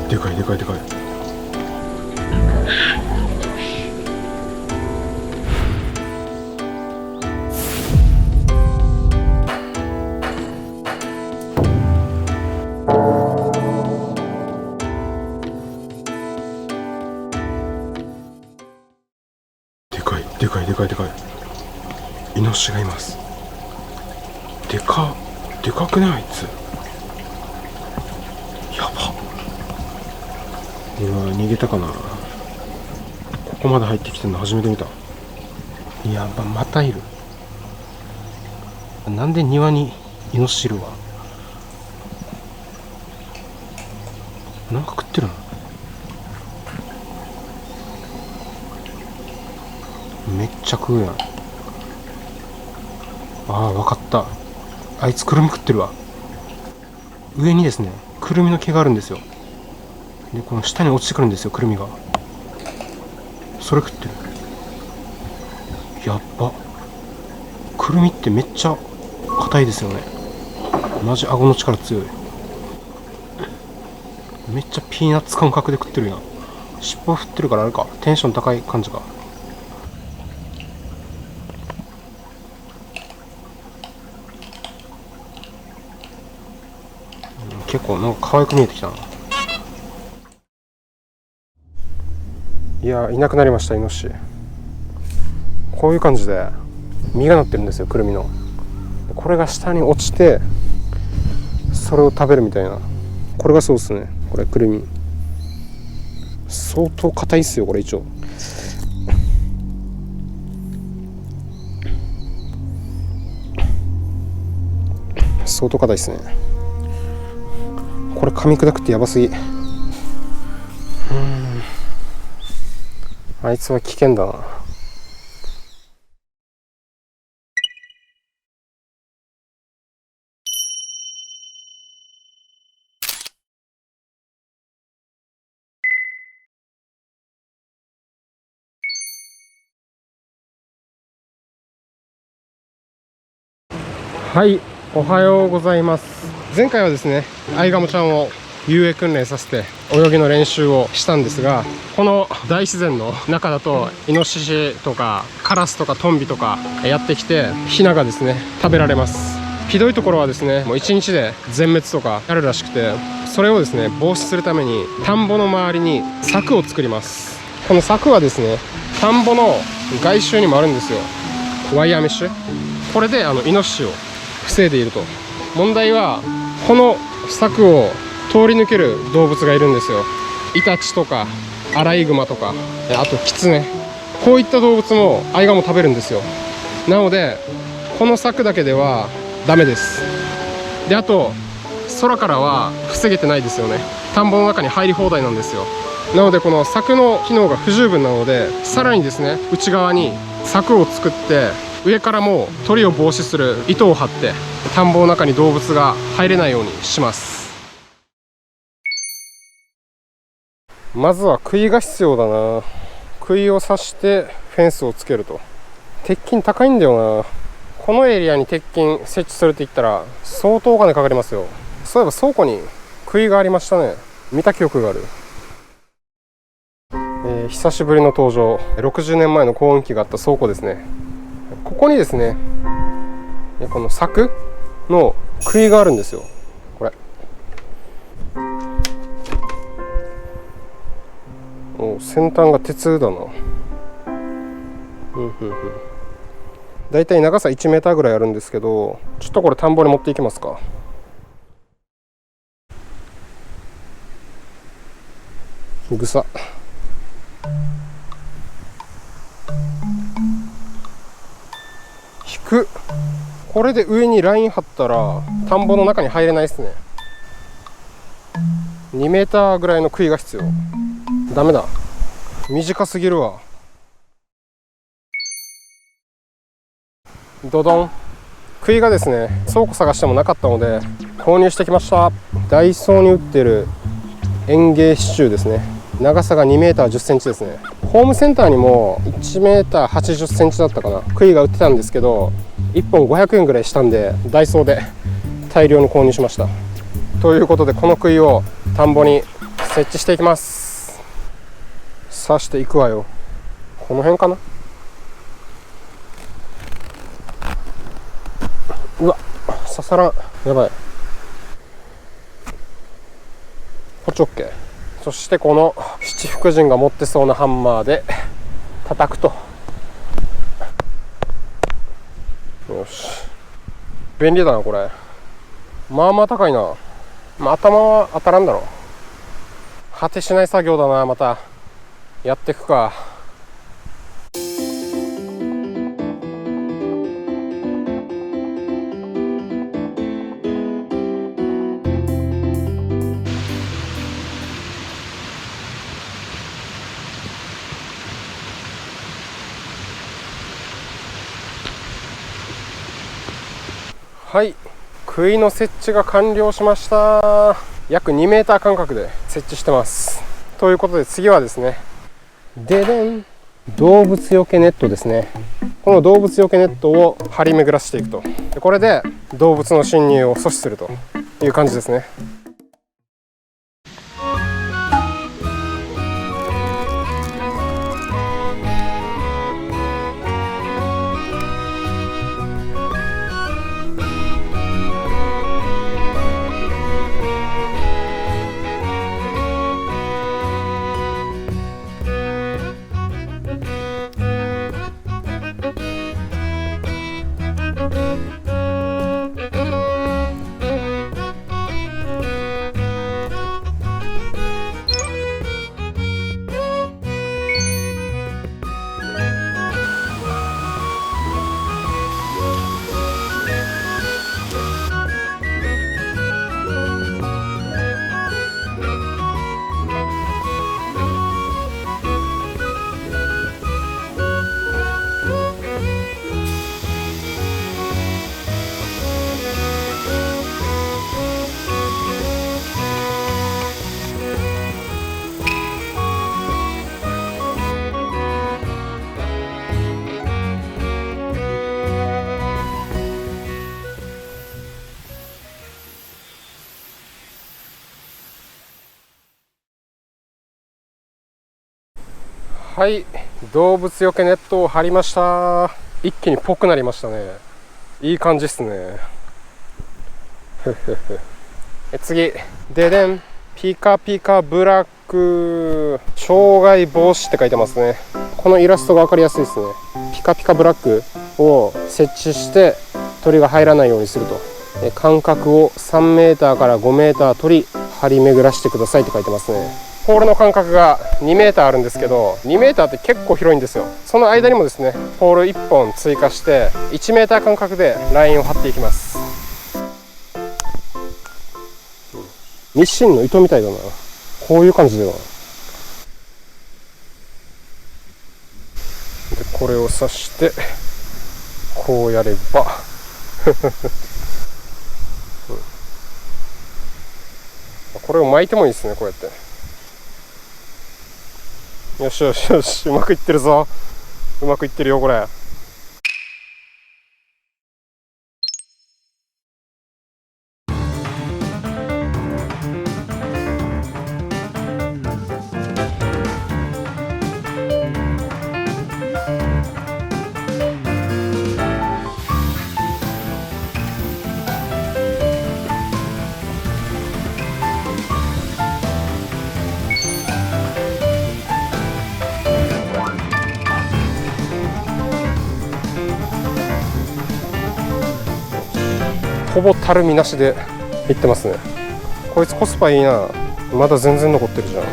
でかいでかいでかい。でかいでかいでかいでかい。イノシシがいます。でかくねあいつ。やば。今逃げたかな。ここまで入ってきてるの初めて見た。やば、またいる。なんで庭にイノシシいるわ。なんか食ってるの。めっちゃ食うやん。ああ、わかった。あいつクルミ食ってるわ。上にですね、クルミの毛があるんですよ。で、この下に落ちてくるんですよ、クルミが。それ食ってる。やっば。クルミってめっちゃ硬いですよね。マジ顎の力強い。めっちゃピーナッツ感覚で食ってるやん。尻尾振ってるからあれか、テンション高い感じか。結構なんか可愛く見えてきたな。いや、いなくなりました、イノシシ。こういう感じで実がなってるんですよ、くるみの。これが下に落ちてそれを食べるみたいな。これがそうですね。これくるみ相当硬いっすよ、これ一応。相当硬いっすね。これ噛み砕くってやばすぎ。あいつは危険だな。はい、おはようございます。前回はですね、アイガモちゃんを遊泳訓練させて泳ぎの練習をしたんですが、この大自然の中だとイノシシとかカラスとかトンビとかやってきて、ヒナがですね食べられます。ひどいところはですね、もう1日で全滅とかあるらしくて、それをですね防止するために田んぼの周りに柵を作ります。この柵はですね、田んぼの外周にもあるんですよ。ワイヤーメッシュ。これでイノシシを防いでいると。問題はこの柵を通り抜ける動物がいるんですよ。イタチとかアライグマとか、あとキツネ、こういった動物もアイガモ食べるんですよ。なのでこの柵だけではダメです。で、あと空からは防げてないですよね。田んぼの中に入り放題なんですよ。なのでこの柵の機能が不十分なので、さらにですね内側に柵を作って、上からも鳥を防止する糸を張って田んぼの中に動物が入れないようにします。まずは杭が必要だな。杭を刺してフェンスをつけると。鉄筋高いんだよな。このエリアに鉄筋設置するって言ったら相当お金かかりますよ。そういえば倉庫に杭がありましたね。見た記憶がある。久しぶりの登場。60年前の耕運機があった倉庫ですね。ここにですね、この柵の杭があるんですよ。これ先端が鉄だな。だいたい長さ1メーターぐらいあるんですけど、ちょっとこれ田んぼに持っていきますか。ぐさ。引く。これで上にライン張ったら田んぼの中に入れないですね。2メーターぐらいの杭が必要。ダメだ、短すぎるわ。ドドン。杭がですね、倉庫探してもなかったので購入してきました。ダイソーに売ってる園芸支柱ですね。長さが2メーター10センチですね。ホームセンターにも1メーター80センチだったかな、杭が売ってたんですけど、1本500円ぐらいしたんでダイソーで大量に購入しました。ということでこの杭を田んぼに設置していきます。刺していくわよ。この辺かな。うわ、刺さらん。やばい。こっち OK。そしてこの七福神が持ってそうなハンマーで叩くと。よし、便利だなこれ。まあまあ高いな。まあ、頭は当たらんだろう。果てしない作業だな。またやっていくか。はい、杭の設置が完了しました。約2メーター間隔で設置してます。ということで次はですね、ででん、動物よけネットですね。この動物よけネットを張り巡らしていくと。でこれで動物の侵入を阻止するという感じですね。はい、動物よけネットを張りました。一気にぽくなりましたね。いい感じですね。次、ででん、ピカピカブラック障害防止って書いてますね。このイラストが分かりやすいですね。ピカピカブラックを設置して鳥が入らないようにすると。間隔を3メーターから5メーター取り張り巡らしてくださいって書いてますね。ポールの間隔が2メーターあるんですけど、2メーターって結構広いんですよ。その間にもですね、ポール1本追加して1メーター間隔でラインを張っていきます。ミシンの糸みたいだな。こういう感じでは。でこれを刺してこうやればこれを巻いてもいいですね。こうやって。よしよしよし、うまくいってるぞ。うまくいってるよこれ。ほぼたるみなしでいってますね。こいつコスパいいな。まだ全然残ってるじゃん。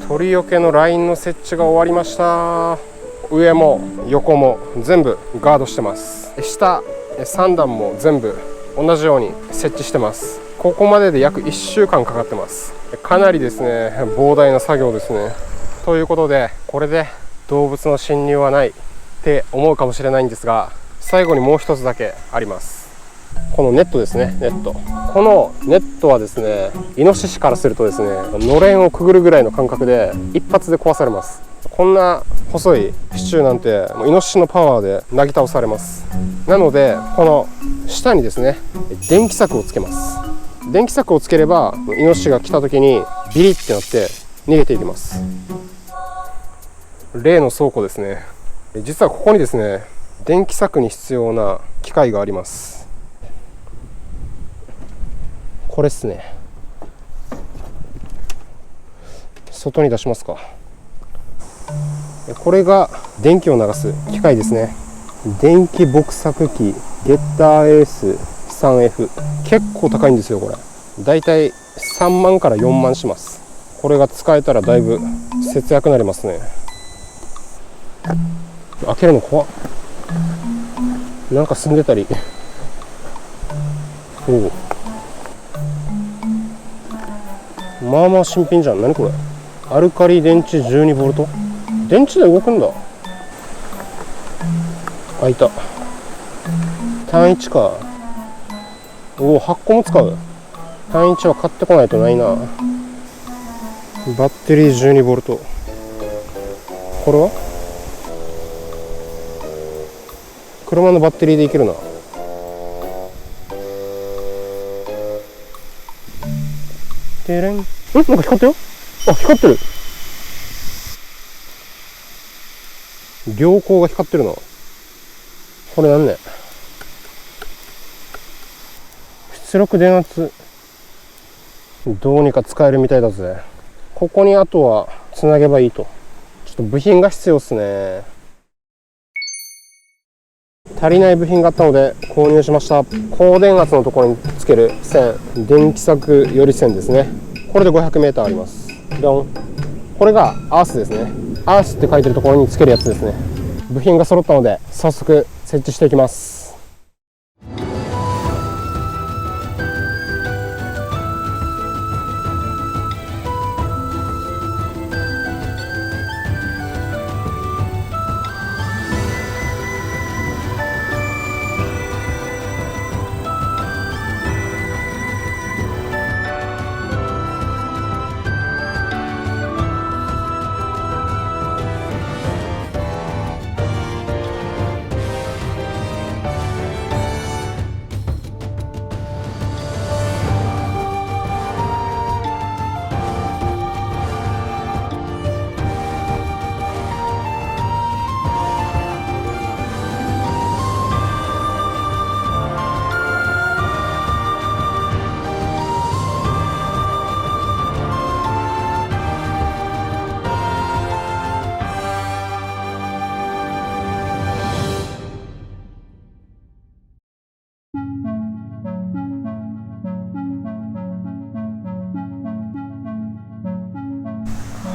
鳥よけのラインの設置が終わりました。上も横も全部ガードしてます。下3段も全部同じように設置してます。ここまでで約1週間かかってます。かなりですね、膨大な作業ですね。ということで、これで動物の侵入はないって思うかもしれないんですが、最後にもう一つだけあります。このネットですね。ネット、このネットはですね、イノシシからするとですね、のれんをくぐるぐらいの感覚で一発で壊されます。こんな細い支柱なんてもうイノシシのパワーでなぎ倒されます。なのでこの下にですね、電気柵をつけます。電気柵をつければイノシシが来た時にビリってなって逃げていきます。例の倉庫ですね。実はここにですね、電気柵に必要な機械があります。これっすね。外に出しますか。これが電気を流す機械ですね。電気撲削機ゲッターエース 3F、 結構高いんですよ。これだいたい3万から4万します。これが使えたらだいぶ節約になりますね。開けるの怖っ。なんか住んでたり。おお、まあまあ新品じゃん。何これ。アルカリ電池 12V、 電池で動くんだ。開いた。単1か。おお、8個も使う。単1は買ってこないとないな。バッテリー 12V。 これは車のバッテリーでいけるな。てれん。なんか光ったよ。あ、光ってる。両光が光ってるな。これなんね。出力電圧どうにか使えるみたいだぜ。ここにあとはつなげばいいと。ちょっと部品が必要っすね。足りない部品があったので購入しました。高電圧のところにつける線、電気柵より線ですね。これで 500m あります。ドン。これがアースですね。アースって書いてるところにつけるやつですね。部品が揃ったので早速設置していきます。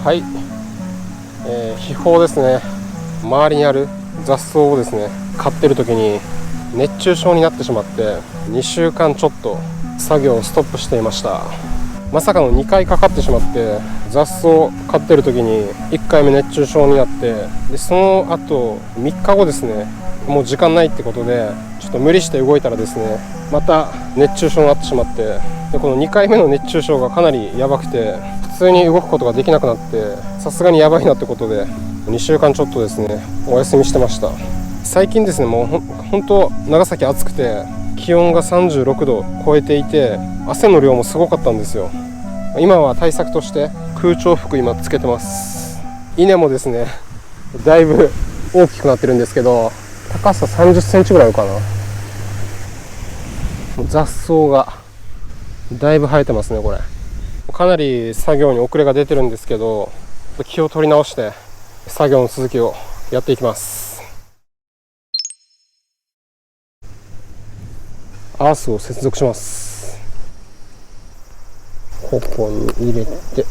はい、秘宝ですね。周りにある雑草をですね、刈ってる時に熱中症になってしまって2週間ちょっと作業をストップしていました。まさかの2回かかってしまって、雑草を刈ってる時に1回目熱中症になって、でその後3日後ですね、もう時間ないってことでちょっと無理して動いたらですね、また熱中症になってしまって、でこの2回目の熱中症がかなりやばくて、普通に動くことができなくなって、さすがにやばいなってことで2週間ちょっとですねお休みしてました。最近ですね、もうほんと長崎暑くて気温が36度超えていて、汗の量もすごかったんですよ。今は対策として空調服今つけてます。稲もですねだいぶ大きくなってるんですけど、高さ30センチぐらいあるかな。雑草がだいぶ生えてますね。これかなり作業に遅れが出てるんですけど、気を取り直して作業の続きをやっていきます。アースを接続します。ここに入れて、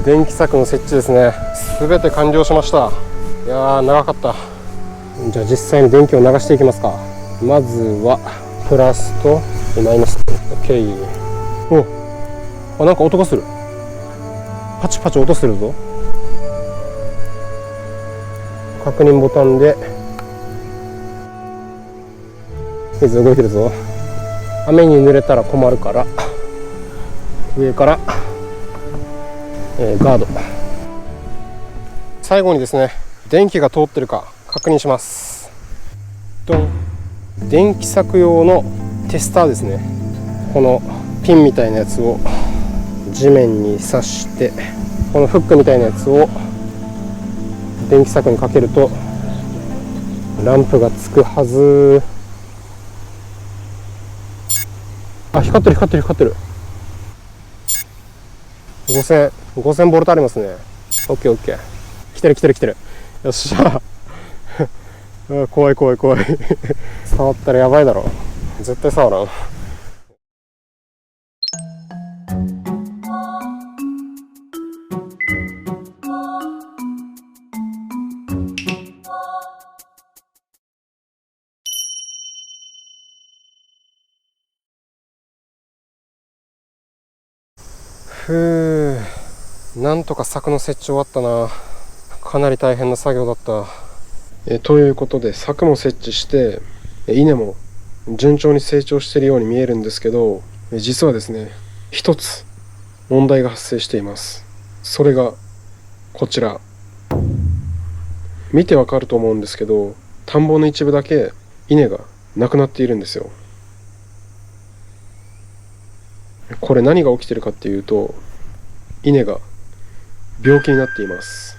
電気柵の設置ですね。全て完了しました。いやー長かった。じゃあ実際に電気を流していきますか。まずはプラスとマイナス。 OK。 お、なんか音がする。パチパチ音するぞ。確認ボタンで水動いてるぞ。雨に濡れたら困るから上からガード。最後にですね、電気が通ってるか確認します。ドン。電気柵用のテスターですね。このピンみたいなやつを地面に刺して、このフックみたいなやつを電気柵にかけるとランプがつくはず。あ、光ってる光ってる光ってる。5000ボルトありますね。オッケーオッケー。来てる来てる来てる。よっしゃ怖い怖い怖い触ったらやばいだろ。絶対触らん。ふう、なんとか柵の設置終わったな。かなり大変な作業だった。ということで柵も設置して、稲も順調に成長しているように見えるんですけど、実はですね、一つ問題が発生しています。それがこちら。見てわかると思うんですけど、田んぼの一部だけ稲がなくなっているんですよ。これ何が起きてるかっていうと、稲が病気になっています。